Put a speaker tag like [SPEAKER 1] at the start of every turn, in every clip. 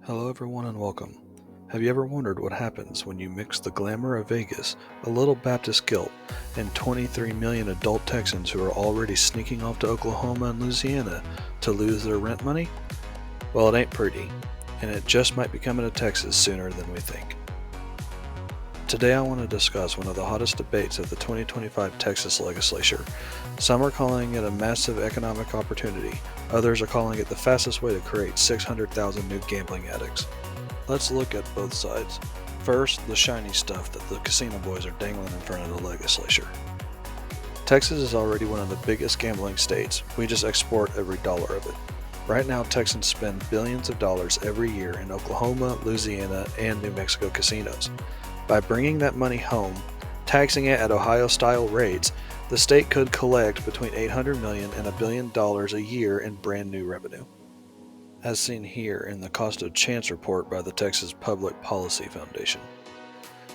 [SPEAKER 1] Hello everyone and welcome. Have you ever wondered what happens when you mix the glamour of Vegas, a little Baptist guilt, and 23 million adult Texans who are already sneaking off to Oklahoma and Louisiana to lose their rent money? Well, it ain't pretty, and it just might be coming to Texas sooner than we think. Today I want to discuss one of the hottest debates of the 2025 Texas legislature. Some are calling it a massive economic opportunity, others are calling it the fastest way to create 600,000 new gambling addicts. Let's look at both sides. First, the shiny stuff that the casino boys are dangling in front of the legislature. Texas is already one of the biggest gambling states. We just export every dollar of it. Right now, Texans spend billions of dollars every year in Oklahoma, Louisiana, and New Mexico casinos. By bringing that money home, taxing it at Ohio-style rates, the state could collect between $800 million and $1 billion a year in brand new revenue, as seen here in the Cost of Chance report by the Texas Public Policy Foundation.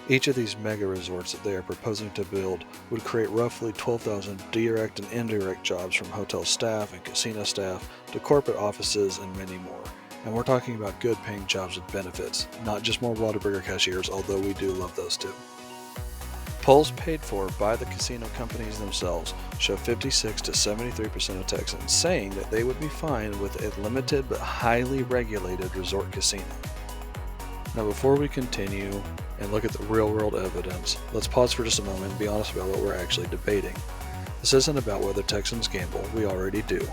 [SPEAKER 1] Each of these mega resorts that they are proposing to build would create roughly 12,000 direct and indirect jobs, from hotel staff and casino staff to corporate offices and many more. And we're talking about good paying jobs with benefits, not just more Whataburger cashiers, although we do love those too. Polls paid for by the casino companies themselves show 56 to 73% of Texans saying that they would be fine with a limited but highly regulated resort casino. Now, before we continue and look at the real world evidence, let's pause for just a moment and be honest about what we're actually debating. This isn't about whether Texans gamble, we already do.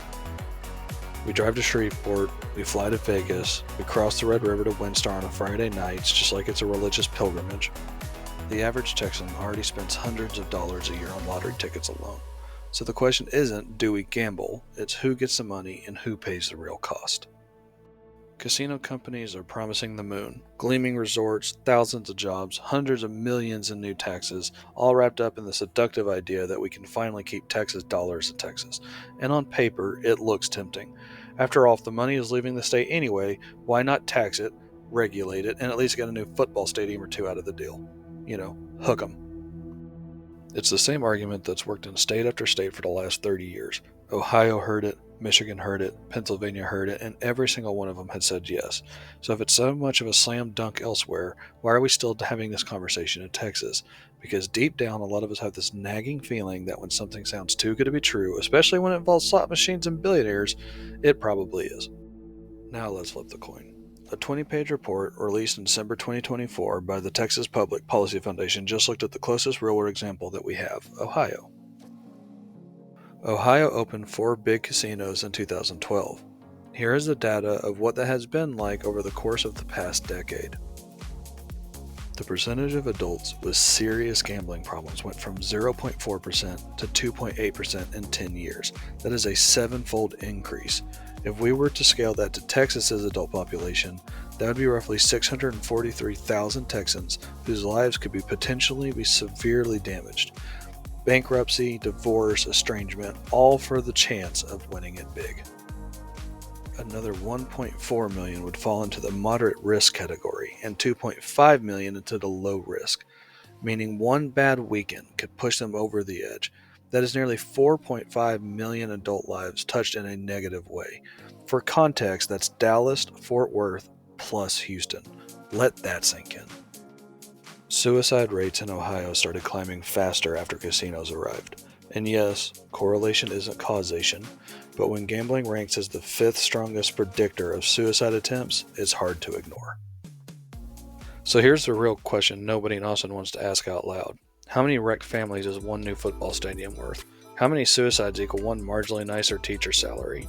[SPEAKER 1] We drive to Shreveport, we fly to Vegas, we cross the Red River to Windstar on a Friday night, just like it's a religious pilgrimage. The average Texan already spends hundreds of dollars a year on lottery tickets alone. So the question isn't, do we gamble? It's who gets the money and who pays the real cost. Casino companies are promising the moon, gleaming resorts, thousands of jobs, hundreds of millions in new taxes, all wrapped up in the seductive idea that we can finally keep Texas dollars in Texas. And on paper, it looks tempting. After all, if the money is leaving the state anyway, why not tax it, regulate it, and at least get a new football stadium or two out of the deal? Hook 'em. It's the same argument that's worked in state after state for the last 30 years. Ohio heard it, Michigan heard it, Pennsylvania heard it, and every single one of them had said yes. So if it's so much of a slam dunk elsewhere, why are we still having this conversation in Texas? Because deep down, a lot of us have this nagging feeling that when something sounds too good to be true, especially when it involves slot machines and billionaires, it probably is. Now let's flip the coin. A 20-page report released in December 2024 by the Texas Public Policy Foundation just looked at the closest real-world example that we have, Ohio. Ohio opened 4 big casinos in 2012. Here is the data of what that has been like over the course of the past decade. The percentage of adults with serious gambling problems went from 0.4% to 2.8% in 10 years. That is a 7-fold increase. If we were to scale that to Texas's adult population, that would be roughly 643,000 Texans whose lives could potentially be severely damaged. Bankruptcy, divorce, estrangement, all for the chance of winning it big. Another 1.4 million would fall into the moderate risk category and 2.5 million into the low risk, meaning one bad weekend could push them over the edge. That is nearly 4.5 million adult lives touched in a negative way. For context, that's Dallas, Fort Worth, plus Houston. Let that sink in. Suicide rates in Ohio started climbing faster after casinos arrived. And yes, correlation isn't causation, but when gambling ranks as the 5th strongest predictor of suicide attempts, it's hard to ignore. So here's the real question nobody in Austin wants to ask out loud. How many wrecked families is one new football stadium worth? How many suicides equal one marginally nicer teacher salary?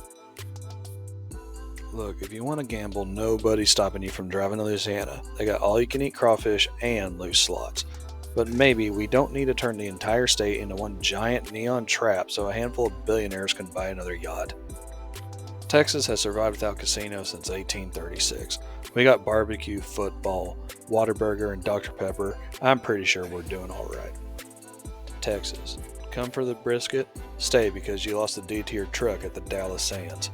[SPEAKER 1] Look, if you want to gamble, nobody's stopping you from driving to Louisiana. They got all-you-can-eat crawfish and loose slots. But maybe we don't need to turn the entire state into one giant neon trap so a handful of billionaires can buy another yacht. Texas has survived without casinos since 1836. We got barbecue, football, Whataburger, and Dr. Pepper. I'm pretty sure we're doing alright. Texas, come for the brisket, stay because you lost the D to your truck at the Dallas Sands.